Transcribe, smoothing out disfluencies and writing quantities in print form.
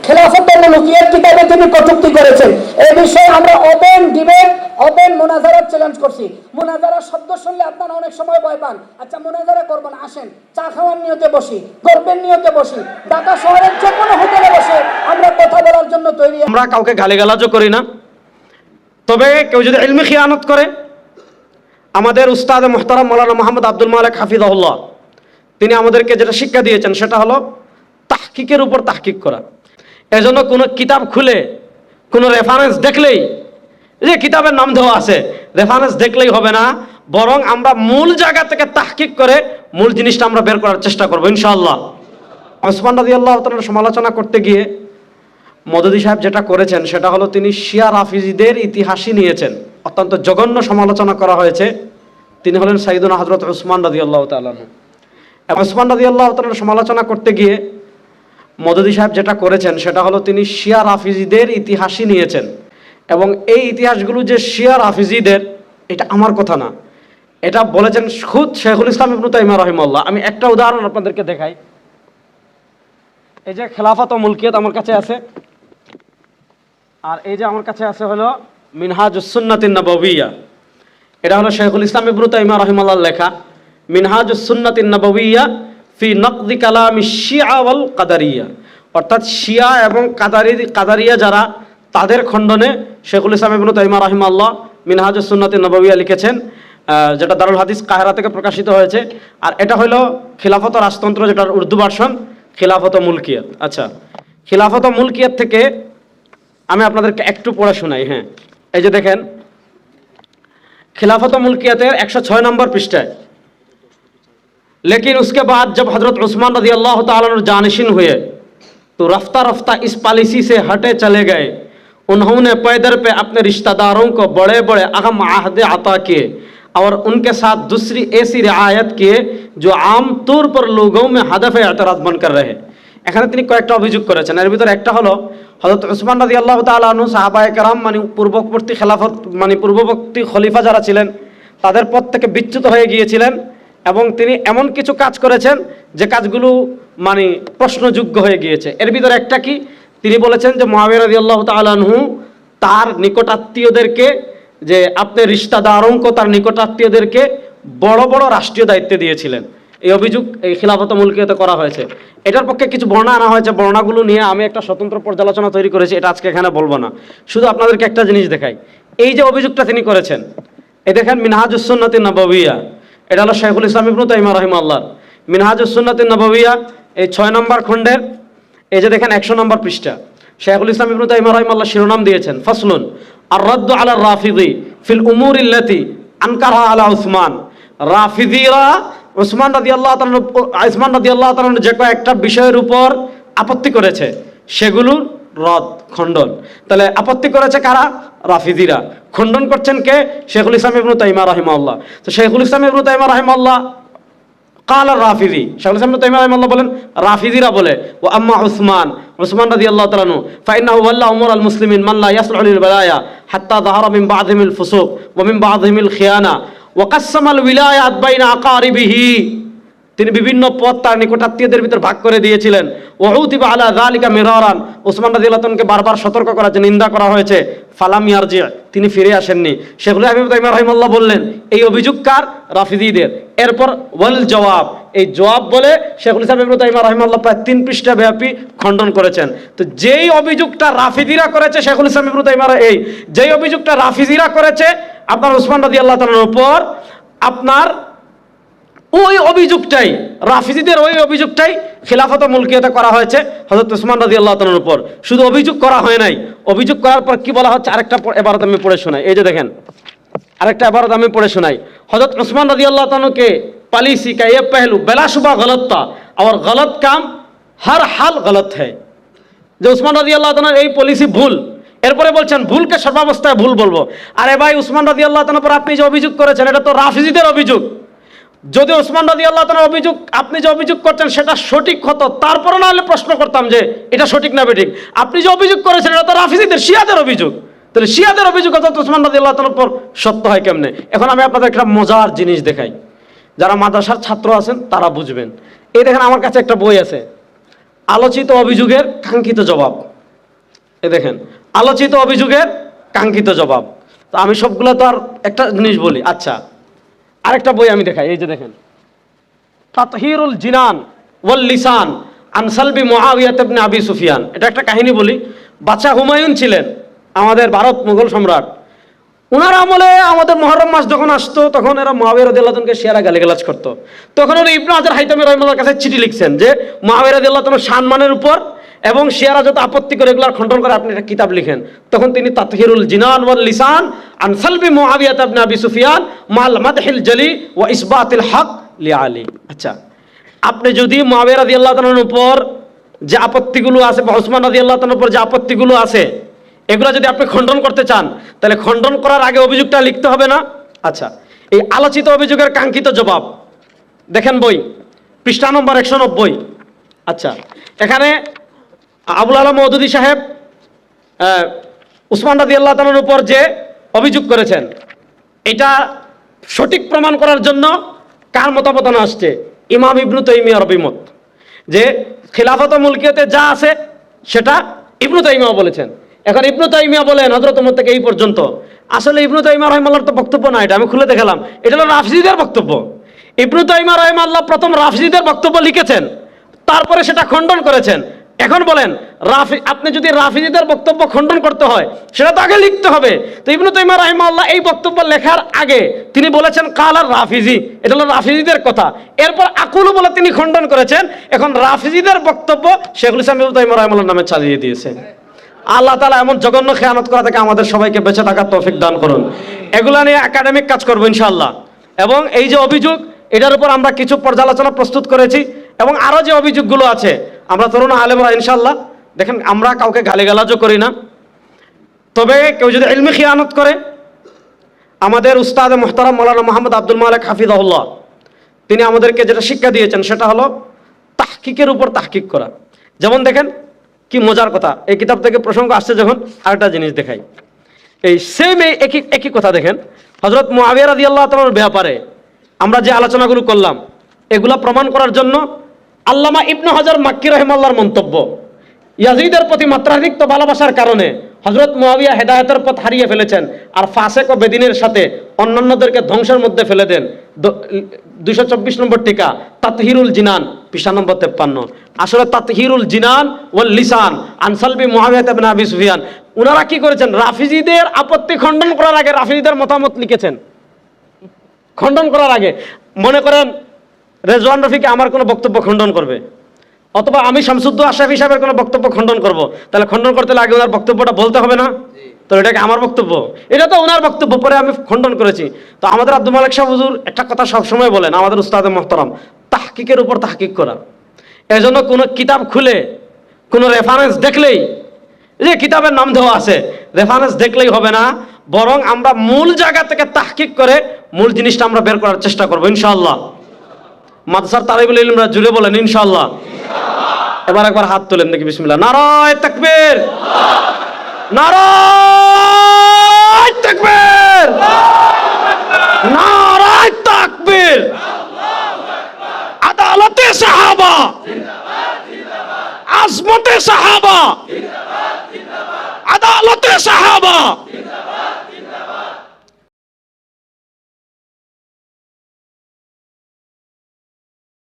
খেলাফত মুলকিয়াত কিতাবে তিনি কটূক্তি করেছেন। এই বিষয়ে আমরা ওপেন ডিবেট, ওপেন মুনাজারা চ্যালেঞ্জ করছি। মুনাজারা শব্দ শুনলে আপনারা অনেক সময় ভয় পান। আচ্ছা, মুনাজারা করবেন, আসেন, চা খাওয়ার নিয়তে বসি, গল্পের নিয়তে বসি, ঢাকা শহরের যে কোনো হোটেলে বসে আমরা কথা বলার জন্য তৈরি। আমরা কাউকে গালিগালাজও করি না, তবে কেউ যদি ইলমি খিয়ানত করে, আমাদের উস্তাদ মুহতারাম মাওলানা মোহাম্মদ আব্দুল মালিক হাফিজাহুল্লাহ তিনি আমাদেরকে যেটা শিক্ষা দিয়েছেন সেটা হলো তাহকিকের উপর তাহকিক করা। এজন্য কোনো কিতাব খুলে কোনো রেফারেন্স দেখলেই, যে কিতাবের নাম দেওয়া আছে, রেফারেন্স দেখলেই হবে না, বরং আমরা মূল জায়গা থেকে তাহকিক করে মূল জিনিসটা আমরা বের করার চেষ্টা করবো ইনশাআল্লাহ। ওসমান রাদিয়াল্লাহু তাআলার সমালোচনা করতে গিয়ে মদদি সাহেব যেটা করেছেন সেটা হলো তিনি শিয়া রাফিজিদের ইতিহাসই নিয়েছেন। অত্যন্ত জঘন্য সমালোচনা করা হয়েছে। তিনি হলেন সাইয়্যিদুনা হযরত ওসমান রাদিয়াল্লাহু তাআলা। ওসমান রাদিয়াল্লাহু তাআলার সমালোচনা করতে গিয়ে মদদি সাহেব যেটা করেছেন সেটা হলো তিনি শিয়া রাফিজিদের ইতিহাসই নিয়েছেন, এবং এই ইতিহাসগুলো যে শিয়া রাফিজিদের, এটা আমার কথা না, এটা বলেছেন খুদ শেখুল ইসলাম ইবনে তাইমিয়া রাহিমাহুল্লাহ। আমি একটা উদাহরণ আপনাদেরকে দেখাই। এই যে খেলাফত ও মুলকিয়াত আমার কাছে আছে, আর এই যে আমার কাছে আছে হলো মিনহাজুস সুন্নাতিন নববিয়্যা। এটা হলো শেখুল ইসলাম ইবনে তাইমিয়া রাহিমাহুল্লাহর লেখা মিনহাজুস সুন্নাতিন নববিয়্যা ফি নকদি কালামি শিয়া ওয়াল কাদারিয়া, অর্থাৎ শিয়া এবং কাদারিয়া যারা, তাদের খণ্ডনে শেখুল ইসলাম ইবনে তাইমিয়া রাহিমাহুল্লাহ মিনহাজুস সুন্নাতিন নববিয়্যা লিখেছেন, যেটা দারুল হাদিস কাহিরা থেকে প্রকাশিত হয়েছে। আর এটা হলো খিলাফত রাজতন্ত্র, যেটার উর্দু ভার্সন খিলাফত মুলকিয়াত। আচ্ছা, খিলাফত মুলকিয়াত থেকে আমি আপনাদেরকে একটু পড়ে শোনাই। হ্যাঁ, এই যে দেখেন, खिलाफत मुल्कियतेर 106 नंबर पृष्ठाয়, लेकिन उसके बाद जब हजरत उस्मान रज़ी अल्लाह ताला अन्हु जानशीन हुए तो रफ्ता रफ्ता इस पॉलिसी से हटे चले गए। उन्होंने पैदर पे अपने रिश्तेदारों को बड़े बड़े अहम आहदे अता किए और उनके साथ दूसरी ऐसी रियायत किए जो आम तौर पर लोगों में हदफ एतराज़ बनकर रहे। এখানে তিনি কয়েকটা অভিযোগ করেছেন। এর ভিতরে একটা হলো হযরত উসমান রাদিয়াল্লাহু তাআলা আনহু সাহাবায়ে কেরাম মানে পূর্ববর্তী খেলাফত মানে পূর্ববর্তী খলিফা যারা ছিলেন তাদের পথ থেকে বিচ্যুত হয়ে গিয়েছিলেন, এবং তিনি এমন কিছু কাজ করেছেন যে কাজগুলো মানে প্রশ্নযোগ্য হয়ে গিয়েছে। এর ভিতরে একটা কি, তিনি বলেছেন যে মুআবিয়া রাদিয়াল্লাহু তাআলা আনহু তার নিকটাত্মীয়দেরকে, যে আপনি রিশতাদারোঁকো, তার নিকটাত্মীয়দেরকে বড় বড় রাষ্ট্রীয় দায়িত্ব দিয়েছিলেন। এই অভিযোগ এই খিলাফত মুলকিয়াতে করা হয়েছে। এটার পক্ষে কিছু বর্ণনা আনা হয়েছে, বর্ণনাগুলো নিয়ে আমি একটা স্বতন্ত্র পর্যালোচনা তৈরি করেছি, এটা আজকে এখানে বলবো না। শুধু আপনাদেরকে একটা জিনিস দেখাই, এই যে অভিযোগটা তিনি করেছেন, এই দেখেন মিনহাজুস সুন্নাতিন নববিয়্যা, এটা হলো শেখুল ইসলাম ইবনে তাইমিয়া রাহিমাহুল্লাহ মিনহাজুস সুন্নাতিন নববিয়্যা, এই 6 নম্বর খণ্ডের এই যে দেখেন 100 নম্বর পৃষ্ঠা। শেখুল ইসলাম ইবনে তাইমিয়া রাহিমাহুল্লাহ শিরোনাম দিয়েছেন ফাসলুন আর রাদ্দু আলা রাফিদি ফিল উমুরিল্লাতি আনকারহা আলা উসমান। রাফিদিরা উসমান রাদিয়াল্লাহু তাআলা যে কয়েকটা বিষয়ের উপর আপত্তি করেছে সেগুলোর রদ, খণ্ডন। তাহলে আপত্তি করেছে কারা? রাফিদিরা। খণ্ডন করছেন কে? শেখুল ইসলাম ইবনে তাইমিয়া রাহিমাহুল্লাহ। তো শেখুল ইসলাম ইবনে তাইমিয়া রাহিমাহুল্লাহ قال الرافضي, শেখুল ইসলাম ইবনে তাইমিয়া রাহিমাহুল্লাহ বলেন রাফিদিরা বলে ওয়া আম্মা উসমান রাদিয়াল্লাহু তাআলা আনহু ফাইন্নাহু ওয়াল্লা উমুর আল মুসলিমিন মান লা ইয়াসলুহু লিল বালায়া হাত্তা যাহারা মিন বা'দিহিম আল ফুসুক ওয়া মিন বা'দিহিম আল খিয়ানা ওয়া কাসসামাল উলায়াত বাইনা আকারিবিহি। তিনি বিভিন্ন পদ তার নিকটাত্মীয়দের ভিতর ভাগ করে দিয়েছিলেন। ওয়াউতিবা আলা যালিকা মিরারান, উসমান রাদিয়াল্লাহু তাআলাকে বারবার সতর্ক করা হয়েছে, নিন্দা করা হয়েছে। ফালাম ইয়ারজি, তিনি ফিরে আসেননি। শেখুল ইসলাম তাইমিয়া রাহিমাহুল্লাহ বললেন এই অভিযোগ কার? রাফিদিদের। এরপর ওয়াল জবাব, এই জবাব বলে শেখুল ইসলাম ইবনে তাইমিয়া রাহিমাহুল্লাহ প্রায় 3 পৃষ্ঠা ব্যাপী খণ্ডন করেছেন। তো যেই অভিযোগটা রাফিদিরা করেছে, শেখুল ইসলাম ইবনে তাইমিয়া যেই অভিযোগটা রাফিদিরা করেছে আপনার উসমান রাদিয়াল্লাহু তাআলার উপর, আপনার ওই অভিযোগটাই, রাফিজিদের ওই অভিযোগটাই খিলাফত মুলকিয়াতে করা হয়েছে হযরত উসমান রাদিয়াল্লাহু তাআলার উপর। শুধু অভিযোগ করা হয় নাই, অভিযোগ করার পর কি বলা হচ্ছে আরেকটা এবারত আমি পড়ে শোনাই। এই যে দেখেন আরেকটা এবারত আমি পড়ে শোনাই। হযরত উসমান রাদিয়াল্লাহু তাআলা কে पॉलिसी का ये पहलू बेलाशुबा गलत था और गलत काम हर हाल गलत है। যে উসমান রাদিয়াল্লাহু তাআলার এই পলিসি ভুল, এরপরে বলছেন ভুলকে সর্বাবস্থায় ভুল বলবো। আরে ভাই, উসমান রাদিয়াল্লাহু তাআলার উপর আপনি যে অভিযোগ করেছেন এটা তো রাফিজিদের অভিযোগ। যদি উসমান রাদিয়াল্লাহু তাআলার অভিযোগ, আপনি যে অভিযোগ করছেন সেটা সঠিক হতো, তারপরে না হলে প্রশ্ন করতাম যে এটা সঠিক না বেঠিক। আপনি যে অভিযোগ করেছেন এটা তো রাফিজিদের, শিয়াদের অভিযোগ। তাহলে শিয়াদের অভিযোগ হতো উসমান রাদিয়াল্লাহু তাআলার উপর সত্য হয় কেমনে? এখন আমি আপনাদের একটা মজার জিনিস দেখাই, যারা মাদ্রাসার ছাত্র আছেন তারা বুঝবেন। এই দেখেন আমার কাছে একটা বই আছে, আলোচিত অভিযোগের কাঙ্ক্ষিত জবাব। এই দেখেন আলোচিত অভিযোগের কাঙ্ক্ষিত জবাব। তো আমি সবগুলো তো আর একটা জিনিস বলি। আচ্ছা, আরেকটা বই আমি দেখাই, এই যে দেখেন, তাতহিরুল জিনান ওয়াল লিসান আন সালবি মুআবিয়া ইবনে আবি সুফিয়ান। এটা একটা কাহিনী বলি। বাদশা হুমায়ুন ছিলেন আমাদের ভারত মুঘল সম্রাট। উনার আমলে আমাদের মুহররম মাস যখন আসতো তখন এরা মুআবিয়া রাদিয়াল্লাহু আনহুকে শিয়ারা গালিগালাজ করতো। তখন উনি ইবনে হাজার হাইতামি রাহিমাহুল্লাহর কাছে চিঠি লিখছেন যে মুআবিয়া রাদিয়াল্লাহু আনহুর সম্মানের উপর এবং শিয়ারা যত আপত্তি করে এগুলার খণ্ডন করে আপনি একটা কিতাব লিখেন। তখন তিনি তাতহিরুল জিনান ওয়াল লিসান আন সালবি মুআবিয়া ইবনে আবি সুফিয়ান মাল মাদহিল জলি ওয়া ইসবাতিল হক লি আলী। আচ্ছা, আপনি যদি মুআবিয়া রাদিয়াল্লাহু তাআলার উপর যে আপত্তিগুলো আছে বা উসমান রাদিয়াল্লাহু তাআলার উপর যে আপত্তিগুলো আছে এগুলো যদি আপনি খণ্ডন করতে চান তাহলে খণ্ডন করার আগে অভিযোগটা লিখতে হবে না? আচ্ছা, এই আলোচিত অভিযোগের কাঙ্ক্ষিত জবাব দেখেন বই, পৃষ্ঠা নম্বর 190। আচ্ছা, এখানে আবুল আলম মওদুদী সাহেব উসমান রাদিয়াল্লাহু তাআলার উপর যে অভিযোগ করেছেন এটা সঠিক প্রমাণ করার জন্য কার মতামত আসছে? ইমাম ইবনু তাইমিয়ার অভিমত, যে খিলাফত ও মুলকিয়তে যা আছে সেটা ইবনু তাইমিয়া বলেছেন। এখন ইবনু তাইমিয়া বলেন হযরত ওমর থেকে এই পর্যন্ত। আসলে ইবনু তাইমিয়া রাহিমাহুল্লাহর তো বক্তব্য না, এটা আমি খুলে দেখালাম, এটা হলো রাফিজিদের বক্তব্য। ইবনু তাইমিয়া রাহিমাহুল্লাহ প্রথম রাফিজিদের বক্তব্য লিখেছেন, তারপরে সেটা খণ্ডন করেছেন। এখন বলেন আপনি যদি রাফিজিদের বক্তব্য খণ্ডন করতে হয় সেটা তো আগে লিখতে হবে। তো ইবনু তাইমিয়া রাহিমাহুল্লাহ এই বক্তব্য লেখার আগে তিনি বলেছেন কালার রাফিজি, এটা হলো রাফিজিদের কথা। এরপর আকুলু বলে তিনি খণ্ডন করেছেন। এখন রাফিজিদের বক্তব্য শেখুল ইসলাম ইবনু তাইমিয়া রাহিমাহুল্লাহর নামে চালিয়ে দিয়েছেন। আল্লাহ তাআলা এমন জঘন্য খেয়ানত করা থেকে আমাদের সবাইকে বেঁচে থাকার তৌফিক দান করুন। এগুলা নিয়ে একাডেমিক কাজ করবো ইনশাআল্লাহ। এবং এই যে অভিযোগ, এটার উপর আমরা কিছু পর্যালোচনা প্রস্তুত করেছি এবং আরো যে অভিযোগগুলো আছে আমরা তরুণ আলেমরা ইনশাআল্লাহ, দেখেন আমরা কাউকে গালিগালাজও করি না, তবে কেউ যদি ইলমি খিয়ানত করে, আমাদের উস্তাদ মুহতারাম মাওলানা মুহাম্মদ আব্দুল মালিক হাফিজাহুল্লাহ তিনি আমাদেরকে যেটা শিক্ষা দিয়েছেন সেটা হলো তাহকিকের উপর তাহকিক করা। যেমন দেখেন কি মজার কথা, এই কিতাব থেকে প্রসঙ্গ আসছে যখন আরেকটা জিনিস দেখাই, এই সেম একই কথা দেখেন হযরত মুআবিয়া রাদিয়াল্লাহু তাআলার ব্যাপারে আমরা যে আলোচনাগুলো করলাম এগুলা প্রমাণ করার জন্য আল্লামা ইবনে হাজার মাক্কি রাহিমাহুল্লাহর মন্তব্য, ইয়াজিদের প্রতি মাত্রাতিরিক্ত ভালোবাসার কারণে হযরত মুআবিয়া হেদায়েতের পথ হারিয়ে ফেলেছেন আর ফাসেক ও বেদিনের সাথে অন্যান্যদেরকে ধ্বংসের মধ্যে ফেলে দেন। 224 নম্বর টিকা তাতহিরুল জিনান, পৃষ্ঠা নম্বর 53। আসলে তাতহিরুল জিনান ওয়াল লিসান আন সালবি মুআবিয়া ইবনে আবি সুফিয়ান, উনারা কি করেছেন? রাফিজিদের আপত্তি খণ্ডন করার আগে রাফিজিদের মতামত লিখেছেন। খণ্ডন করার আগে মনে করেন রেজওয়ান রফিকে আমার কোনো বক্তব্য খণ্ডন করবে, অথবা আমি শামসুদ্দো আশরাফি সাহেবের কোনো বক্তব্য খণ্ডন করব, তাহলে খণ্ডন করতে আগে ওনার বক্তব্যটা বলতে হবে না? তো এটাকে আমার বক্তব্য, এটা তো ওনার বক্তব্য, পরে আমি খণ্ডন করেছি। তো আমাদের আব্দুল মালিক সাহেব হুজুর একটা কথা সবসময় বলেন, আমাদের উস্তাদে মুহতারাম, তাহকিকের উপর তাহকিক করা। এজন্য কোনো কিতাব খুলে কোনো রেফারেন্স দেখলেই, যে কিতাবের নাম দেওয়া আছে, রেফারেন্স দেখলেই হবে না, বরং আমরা মূল জায়গা থেকে তাহকিক করে মূল জিনিসটা আমরা বের করার চেষ্টা করবো ইনশাআল্লাহ। মাদ্রাসার তালিবুল ইলমরা জুড়ে বলেন ইনশাআল্লাহ। এবার একবার হাত তোলেন দেখি, বিসমিল্লাহ, নারায়ে তাকবীর, নারায়ে তাকবীর, নারায়ে তাকবীর। আদালতে সাহাবা, আজমতে সাহাবা, আদালতে সাহাবা।